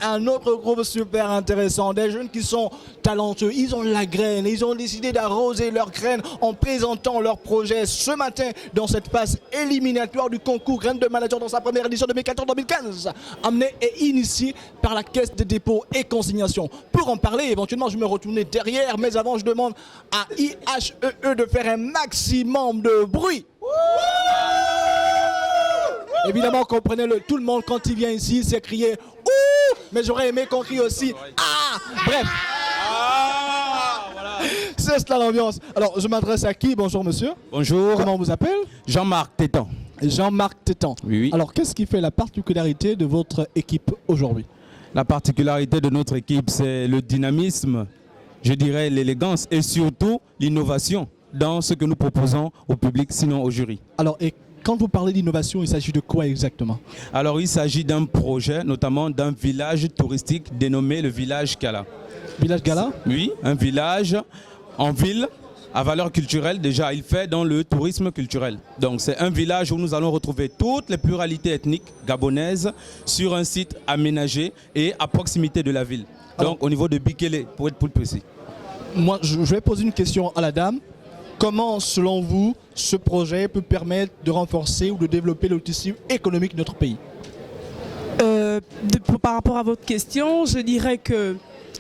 un autre groupe super intéressant. Des jeunes qui sont talentueux, ils ont la graine, ils ont décidé d'arroser leur graine en présentant leur projet ce matin dans cette phase éliminatoire du concours Graines de Manager dans sa première édition 2014-2015, amené et initié par la Caisse des dépôts et consignations. Pour en parler, éventuellement, je me retournais derrière, mais avant, je demande à IHEE de faire un maximum de bruit. Évidemment, comprenez-le, tout le monde, quand il vient ici, c'est crier « Ouh !» Mais j'aurais aimé qu'on crie aussi « Ah !» Bref. C'est cela l'ambiance. Alors, je m'adresse à qui? Bonjour, monsieur. Bonjour. Comment on vous appelle? Jean-Marc Tétan. Jean-Marc Tétan. Oui. Alors, qu'est-ce qui fait la particularité de votre équipe aujourd'hui? La particularité de notre équipe, c'est le dynamisme, je dirais l'élégance et surtout l'innovation dans ce que nous proposons au public, sinon au jury. Alors, et quand vous parlez d'innovation, il s'agit de quoi exactement? Alors, il s'agit d'un projet, notamment d'un village touristique dénommé le village Gala. Village Gala? Oui, un village en ville à valeur culturelle. Déjà, il fait dans le tourisme culturel. Donc, c'est un village où nous allons retrouver toutes les pluralités ethniques gabonaises sur un site aménagé et à proximité de la ville. Donc, au niveau de Bikele, pour être plus précis. Moi, je vais poser une question à la dame. Comment, selon vous, ce projet peut permettre de renforcer ou de développer le tissu économique de notre pays? Par rapport à votre question, je dirais que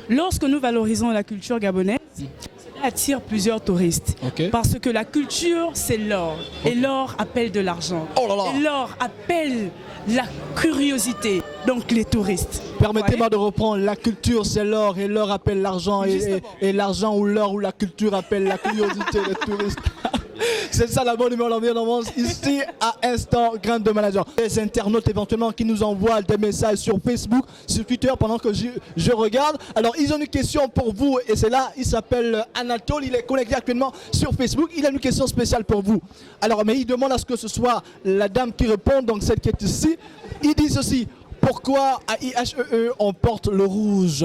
lorsque nous valorisons la culture gabonaise, cela attire plusieurs touristes. Okay. Parce que la culture, c'est l'or. Et l'or appelle de l'argent. Oh là là. Et l'or appelle la curiosité, donc les touristes. Permettez-moi de reprendre, la culture c'est l'or et l'or appelle l'argent et l'argent ou l'or ou la culture appelle la curiosité des touristes. C'est ça la bonne humeur, l'ambiance ici à Instant Graines de Manager. Les internautes éventuellement qui nous envoient des messages sur Facebook, sur Twitter pendant que je regarde. Alors ils ont une question pour vous et c'est là, il s'appelle Anatole, il est connecté actuellement sur Facebook. Il a une question spéciale pour vous. Alors mais il demande à ce que ce soit la dame qui répond, donc celle qui est ici. Il dit ceci, pourquoi à IHEE on porte le rouge?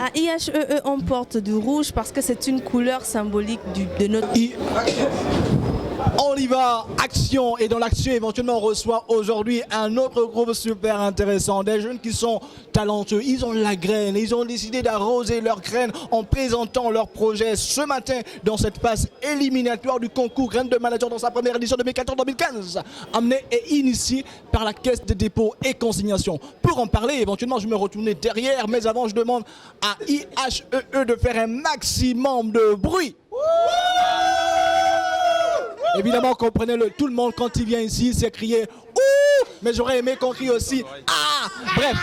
À IHEE, on porte du rouge parce que c'est une couleur symbolique de notre... On y va, action, et dans l'action éventuellement on reçoit aujourd'hui un autre groupe super intéressant, des jeunes qui sont talentueux, ils ont la graine, ils ont décidé d'arroser leur graine en présentant leur projet ce matin dans cette phase éliminatoire du concours Graines de Manager dans sa première édition 2014-2015, amené et initié par la Caisse des dépôts et consignations. Pour en parler, éventuellement je me retournais derrière, mais avant je demande à IHEE de faire un maximum de bruit. Évidemment, comprenez-le, tout le monde, quand il vient ici, c'est crier « Ouh !» Mais j'aurais aimé qu'on crie aussi « Ah !» Bref.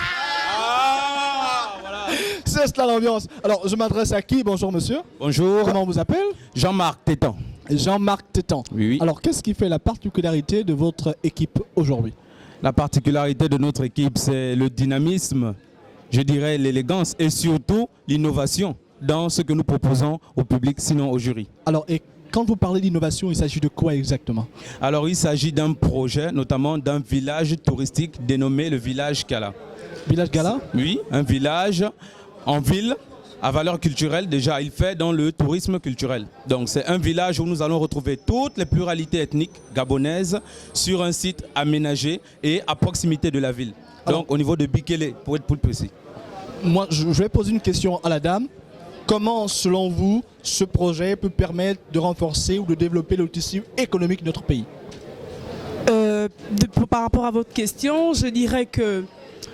C'est cela l'ambiance. Alors, je m'adresse à qui? Bonjour, monsieur. Bonjour. Comment on vous appelle? Jean-Marc Tétan. Jean-Marc Tétan. Oui. Alors, qu'est-ce qui fait la particularité de votre équipe aujourd'hui? La particularité de notre équipe, c'est le dynamisme, je dirais l'élégance et surtout l'innovation dans ce que nous proposons au public, sinon au jury. Alors, et quand vous parlez d'innovation, il s'agit de quoi exactement? Alors, il s'agit d'un projet, notamment d'un village touristique dénommé le village Gala. Village Gala? Oui, un village en ville à valeur culturelle. Déjà, il fait dans le tourisme culturel. Donc, c'est un village où nous allons retrouver toutes les pluralités ethniques gabonaises sur un site aménagé et à proximité de la ville. Donc, au niveau de Bikele, pour être plus précis. Moi, je vais poser une question à la dame. Comment, selon vous, ce projet peut permettre de renforcer ou de développer le tissu économique de notre pays? Par rapport à votre question, je dirais que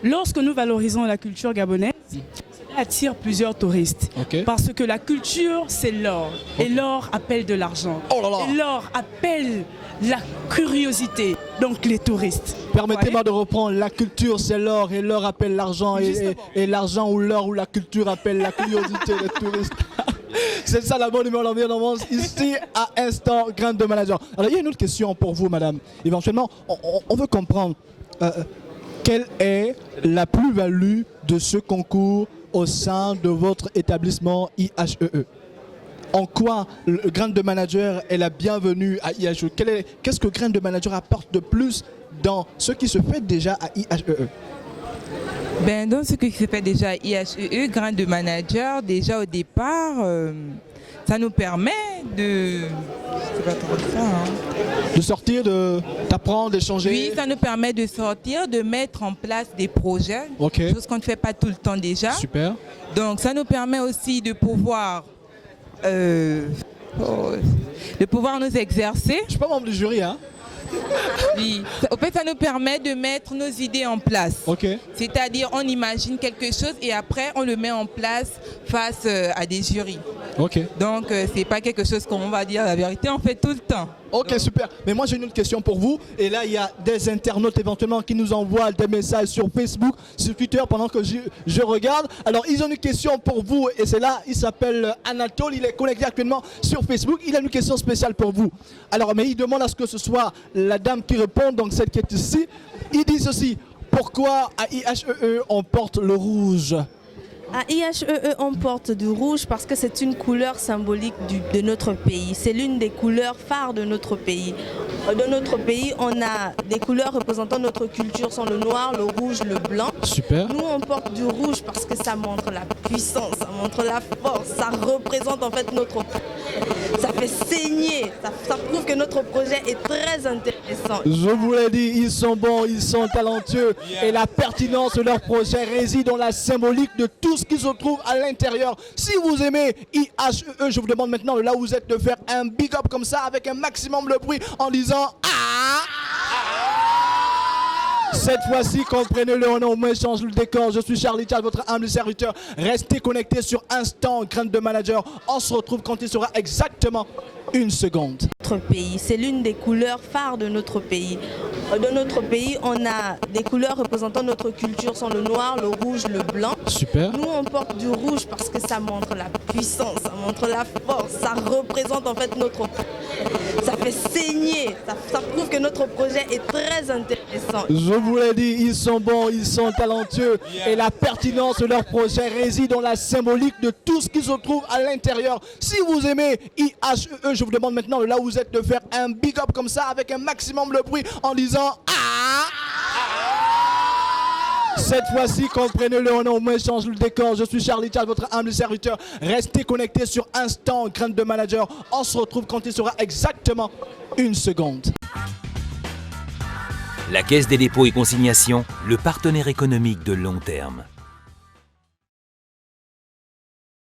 lorsque nous valorisons la culture gabonaise, cela attire plusieurs touristes. Okay. Parce que la culture, c'est l'or. Et l'or appelle de l'argent. Oh là là. Et l'or appelle la curiosité, donc les touristes. Permettez-moi de reprendre, la culture c'est l'or et l'or appelle l'argent et l'argent ou l'or ou la culture appelle la curiosité des touristes. C'est ça la bonne humeur, l'ambiance ici à Instant Graines de Manager. Alors il y a une autre question pour vous madame. Éventuellement, on veut comprendre quelle est la plus-value de ce concours au sein de votre établissement IHEE? En quoi le Graines de Manager est la bienvenue à IHEE? Qu'est-ce que Graines de Manager apporte de plus dans ce qui se fait déjà à IHEE? Dans ce qui se fait déjà à IHEE, Graines de Manager, déjà au départ, ça nous permet de... C'est pas trop ça, hein. De sortir, d'apprendre, d'échanger. Oui, ça nous permet de sortir, de mettre en place des projets, Ok. chose qu'on ne fait pas tout le temps déjà. Super. Donc ça nous permet aussi de pouvoir nous exercer. Je suis pas membre du jury, hein. Oui. En fait, ça nous permet de mettre nos idées en place. Ok. C'est-à-dire, on imagine quelque chose et après, on le met en place face à des jurys. Ok. Donc, c'est pas quelque chose qu'on va dire la vérité, on fait tout le temps. Ok, super. Mais moi, j'ai une autre question pour vous. Et là, il y a des internautes éventuellement qui nous envoient des messages sur Facebook, sur Twitter pendant que je regarde. Alors, ils ont une question pour vous. Et c'est là, il s'appelle Anatole. Il est connecté actuellement sur Facebook. Il a une question spéciale pour vous. Alors, mais il demande à ce que ce soit la dame qui répond, donc celle qui est ici. Il dit ceci. Pourquoi à IHEE on porte le rouge? À IHEE, on porte du rouge parce que c'est une couleur symbolique de notre pays. C'est l'une des couleurs phares de notre pays. Dans notre pays, on a des couleurs représentant notre culture, sont le noir, le rouge, le blanc. Super. Nous, on porte du rouge parce que ça montre la puissance, ça montre la force, ça représente en fait notre... Ça fait saigner, ça prouve que notre projet est très intéressant. Je vous l'ai dit, ils sont bons, ils sont talentueux. Et la pertinence de leur projet réside dans la symbolique de tout ce qui se trouve à l'intérieur. Si vous aimez IHEE, je vous demande maintenant de là où vous êtes de faire un big up comme ça avec un maximum de bruit en disant ah. Cette fois-ci, comprenez-le, on moins change le décor. Je suis Charlie Charles, votre humble serviteur. Restez connectés sur Instant Grain de Manager. On se retrouve quand il sera exactement une seconde. Notre pays, c'est l'une des couleurs phares de notre pays. Dans notre pays, on a des couleurs représentant notre culture, sont le noir, le rouge, le blanc. Super. Nous, on porte du rouge parce que ça montre la puissance, ça montre la force, ça représente en fait notre... Ça fait saigner, ça prouve que notre projet est très intéressant. Je vous l'ai dit, ils sont bons, ils sont talentueux. Et la pertinence de leur projet réside dans la symbolique de tout ce qui se trouve à l'intérieur. Si vous aimez IHEE, je vous demande maintenant de là où vous êtes de faire un big up comme ça avec un maximum de bruit en disant ah. Cette fois-ci, comprenez-le, on moins change le décor. Je suis Charlie Charles, votre humble serviteur. Restez connectés sur Instant Grain de Manager. On se retrouve quand il sera exactement une seconde. La Caisse des dépôts et consignations, le partenaire économique de long terme.